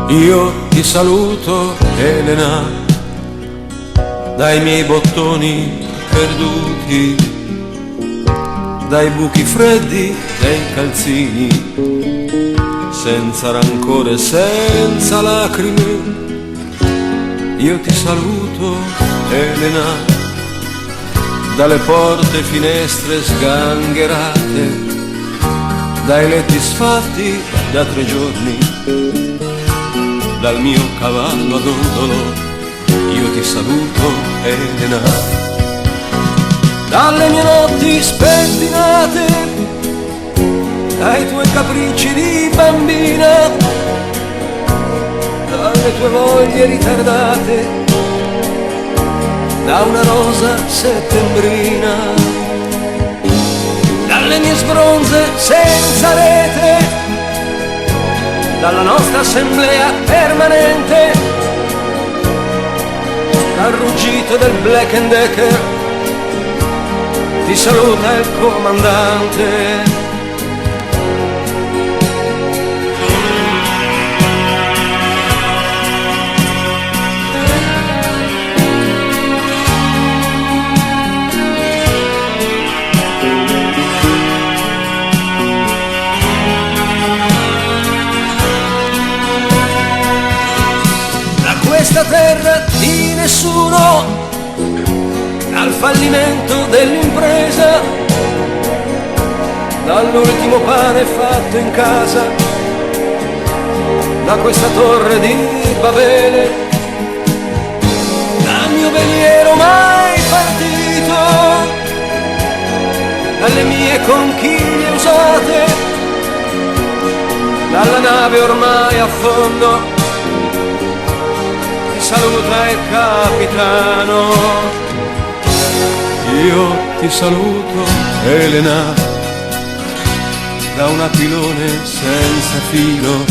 Io ti saluto, Elena, dai miei bottoni perduti, dai buchi freddi dei calzini, senza rancore, senza lacrime. Io ti saluto, Elena, dalle porte finestre sgangherate, dai letti sfatti da 3 giorni, dal mio cavallo ad ondolo. Io ti saluto, Elena, dalle mie notti spettinate, dai tuoi capricci di bambina, dalle tue voglie ritardate, da una rosa settembrina, dalle mie sbronze senza rete, dalla nostra assemblea permanente, dal ruggito del Black and Decker, ti saluta il comandante. Questa terra di nessuno, dal fallimento dell'impresa, dall'ultimo pane fatto in casa, da questa torre di Babele, dal mio veliero mai partito, dalle mie conchiglie usate, dalla nave ormai a fondo, saluta il capitano. Io ti saluto, Elena, da un aquilone senza filo,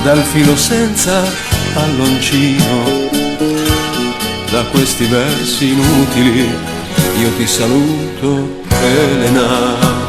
dal filo senza palloncino, da questi versi inutili. Io ti saluto, Elena.